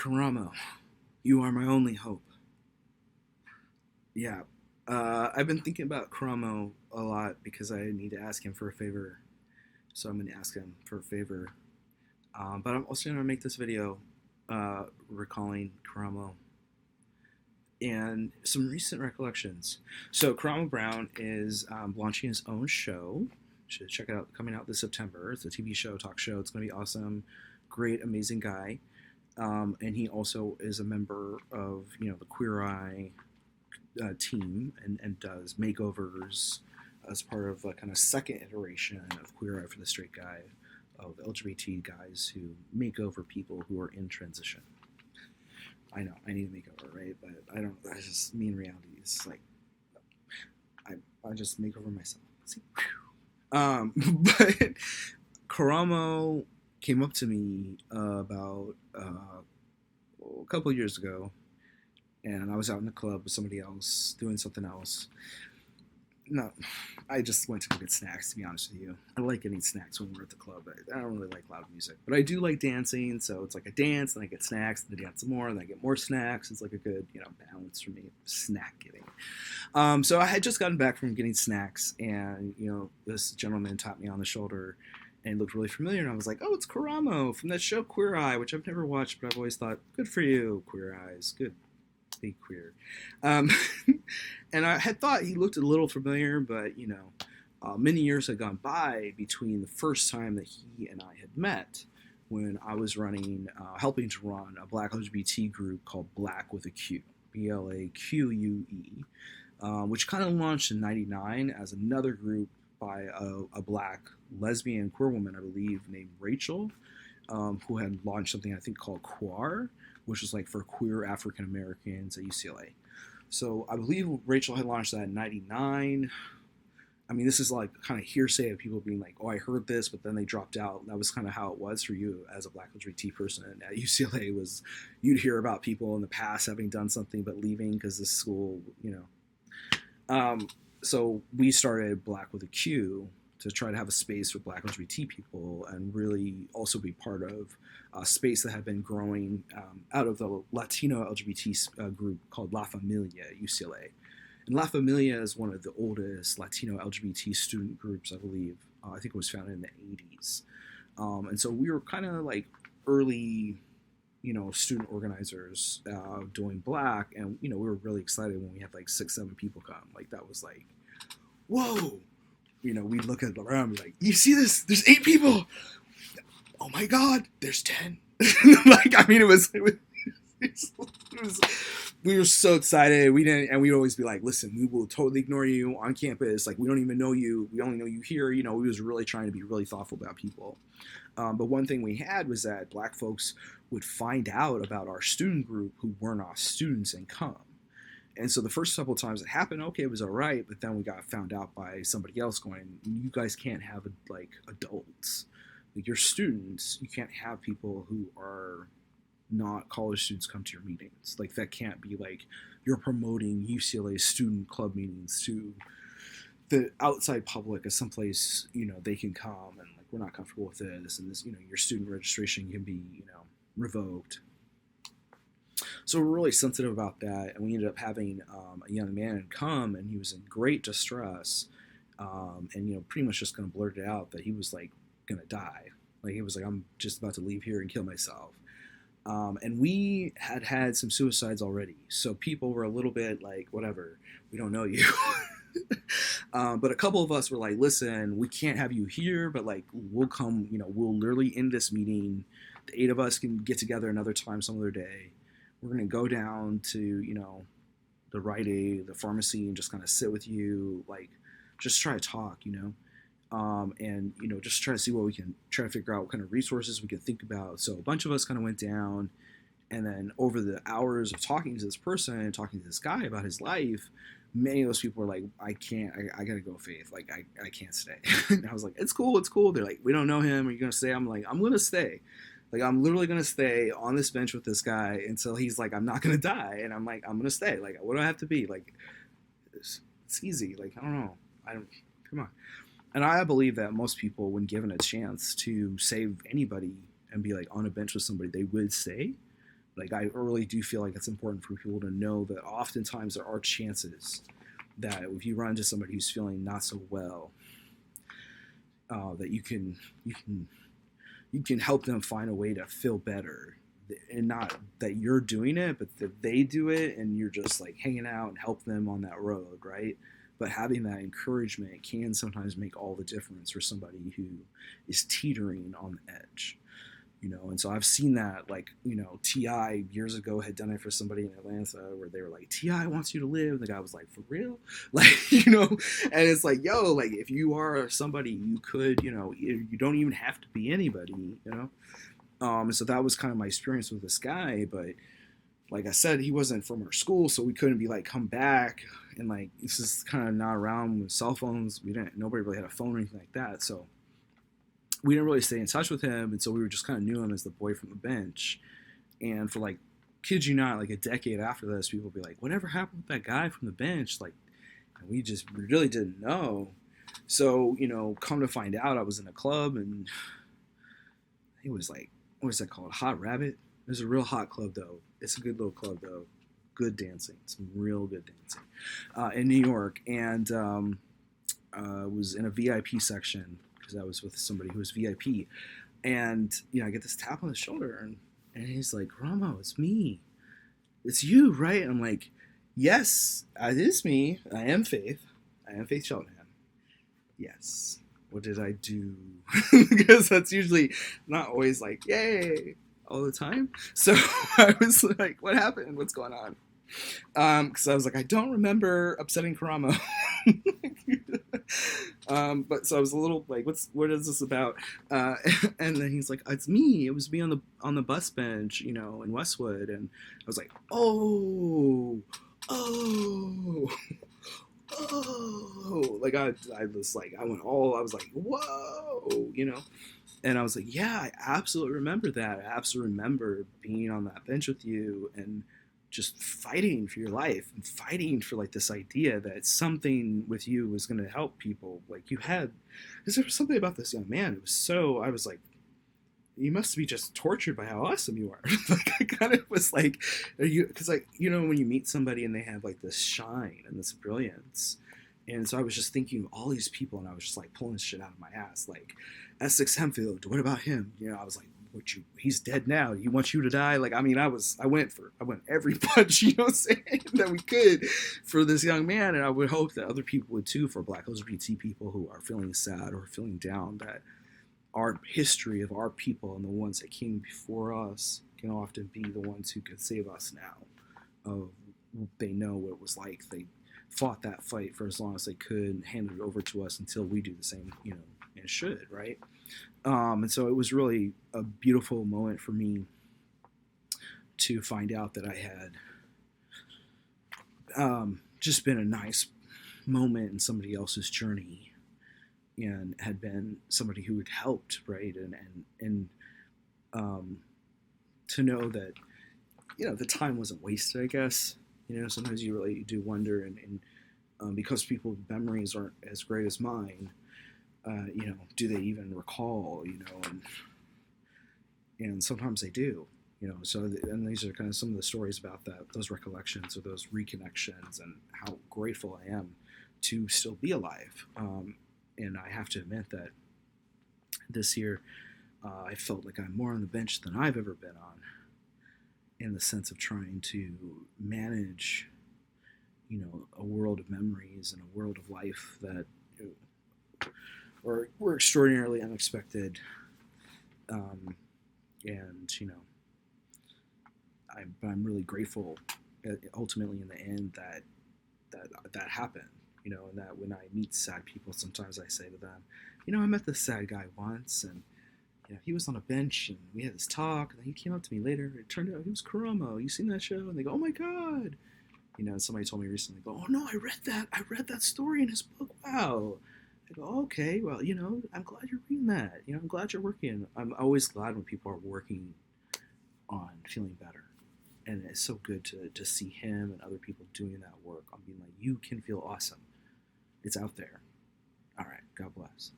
Karamo, you are my only hope. Yeah, I've been thinking about Karamo a lot because I need to ask him for a favor. So I'm going to ask him for a favor. But I'm also going to make this video recalling Karamo and some recent recollections. So Karamo Brown is launching his own show. You should check it out. Coming out this September. It's a TV show, talk show. It's going to be awesome. Great, amazing guy. And he also is a member of the Queer Eye team and does makeovers as part of a kind of second iteration of Queer Eye for the Straight Guy, of LGBT guys who make over people who are in transition. I know I need a makeover, right? But I don't. That's just me in reality. It's like I just make over myself. See? But Karamo came up to me about a couple of years ago, and I was out in the club with somebody else doing something else. No, I just went to go get snacks, to be honest with you. I like getting snacks when we're at the club. I don't really like loud music, but I do like dancing, so it's like I dance, then I get snacks, then I dance some more, and then I get more snacks. It's like a good, balance for me, snack getting. So I had just gotten back from getting snacks, and, this gentleman tapped me on the shoulder and looked really familiar, and I was like, oh, it's Karamo from that show Queer Eye, which I've never watched, but I've always thought, good for you, Queer Eyes, good. Be queer. And I had thought he looked a little familiar, but many years had gone by between the first time that he and I had met, when I was helping to run a Black LGBT group called Black with a Q, PLA Qu E, which kind of launched in '99 as another group by a Black lesbian queer woman, I believe, named Rachel, who had launched something I think called Qu E, which was like for queer African Americans at UCLA. So I believe Rachel had launched that in '99. I mean, this is like kind of hearsay of people being like, oh, I heard this, but then they dropped out. That was kind of how it was for you as a Black LGBT person at UCLA, was you'd hear about people in the past having done something but leaving because the school, So we started Black with a Q to try to have a space for Black LGBT people and really also be part of a space that had been growing out of the Latino LGBT group called La Familia at UCLA. And La Familia is one of the oldest Latino LGBT student groups, I believe. I think it was founded in the 80s. And so we were kind of like early, student organizers doing Black. And, we were really excited when we had like 6-7 people come. Like, that was like, whoa. We'd look at around and be like, you see this? There's 8 people. Oh my God, there's 10. It was we were so excited. And we'd always be like, listen, we will totally ignore you on campus. Like, we don't even know you. We only know you here. We was really trying to be really thoughtful about people. But one thing we had was that Black folks would find out about our student group who were not students and come. And so the first couple of times it happened, okay, it was all right. But then we got found out by somebody else going, you guys can't have adults. Like, you're students. You can't have people who are not college students come to your meetings. Like, that can't be like you're promoting UCLA student club meetings to the outside public as someplace, they can come and like, we're not comfortable with this. And this, your student registration can be, revoked. So we're really sensitive about that, and we ended up having a young man come, and he was in great distress, and pretty much just kind of blurted out that he was like gonna die. Like, he was like, I'm just about to leave here and kill myself. And we had some suicides already, so people were a little bit like, whatever, we don't know you. But a couple of us were like, listen, we can't have you here, but like, we'll come, we'll literally end this meeting. The 8 of us can get together another time, some other day. We're going to go down to, the Rite Aid, the pharmacy, and just kind of sit with you, like, just try to talk, and, just try to see what we can try to figure out, what kind of resources we could think about. So a bunch of us kind of went down, and then over the hours of talking to this person and talking to this guy about his life, many of those people were like, I got to go, Faith. Like, I can't stay. And I was like, it's cool. They're like, we don't know him. Are you going to stay? I'm like, I'm going to stay. Like, I'm literally going to stay on this bench with this guy until he's like, I'm not going to die. And I'm like, I'm going to stay. Like, what do I have to be? Like, it's easy. Like, I don't know. Come on. And I believe that most people, when given a chance to save anybody and be like on a bench with somebody, they would stay. Like, I really do feel like it's important for people to know that oftentimes there are chances that if you run into somebody who's feeling not so well, that you can help them find a way to feel better, and not that you're doing it, but that they do it, and you're just like hanging out and help them on that road, right? But having that encouragement can sometimes make all the difference for somebody who is teetering on the edge. And so I've seen that, like, Ti years ago had done it for somebody in Atlanta, where they were like, Ti wants you to live, and the guy was like, for real? Like, and it's like, yo, like, if you are somebody, you could, you don't even have to be anybody. And so that was kind of my experience with this guy. But like I said, he wasn't from our school, so we couldn't be like, come back. And like, this is kind of not around with cell phones. Nobody really had a phone or anything like that. So we didn't really stay in touch with him. And so we were just kind of knew him as the boy from the bench. And for like, kid you not, like a decade after this, people would be like, whatever happened with that guy from the bench? Like, and we really didn't know. So, come to find out, I was in a club, and it was like, what is that called? Hot Rabbit? It was a real hot club, though. It's a good little club, though. Good dancing. Some real good dancing. In New York. And was in a VIP section, because I was with somebody who was VIP. And, I get this tap on the shoulder, and he's like, Karamo, it's me. It's you, right? And I'm like, yes, it is me. I am Faith. I am Faith Cheltenham. Yes. What did I do? Because that's usually not always like, yay, all the time. So I was like, what happened? What's going on? Because I was like, I don't remember upsetting Karamo. But so I was a little like, what is this about? And then he's like, it's me. It was me on the bus bench, in Westwood. And I was like, oh. Like I was like, I was like, whoa, And I was like, yeah, I absolutely remember that. I absolutely remember being on that bench with you and just fighting for your life and fighting for like this idea that something with you was going to help people. Like, because there was something about this young man. I was like, you must be just tortured by how awesome you are. Like, I kind of was like, because like, when you meet somebody and they have like this shine and this brilliance. And so I was just thinking of all these people, and I was just like pulling shit out of my ass. Like, Essex Hempfield, what about him? I was like, he's dead now. He wants you to die. Like, I mean, I went every punch, that we could for this young man. And I would hope that other people would too, for Black LGBT people who are feeling sad or feeling down, that our history of our people and the ones that came before us can often be the ones who can save us now. They know what it was like. They fought that fight for as long as they could and handed it over to us until we do the same, and should, right? And so it was really a beautiful moment for me to find out that I had just been a nice moment in somebody else's journey, and had been somebody who had helped, right? And to know that, the time wasn't wasted, I guess. Sometimes you really do wonder, and because people's memories aren't as great as mine, do they even recall, and sometimes they do, so, and these are kind of some of the stories about those recollections or those reconnections, and how grateful I am to still be alive. And I have to admit that this year, I felt like I'm more on the bench than I've ever been on, in the sense of trying to manage, a world of memories and a world of life that were extraordinarily unexpected. And, I'm really grateful, ultimately in the end, that happened. And that when I meet sad people, sometimes I say to them, I met this sad guy once, and he was on a bench, and we had this talk, and then he came up to me later. It turned out he was Karamo. You seen that show? And they go, oh my God. And somebody told me recently, oh no, I read that story in his book. Wow. I go, okay, well, I'm glad you're reading that. I'm glad you're working. I'm always glad when people are working on feeling better. And it's so good to see him and other people doing that work on being like, you can feel awesome. It's out there. All right. God bless.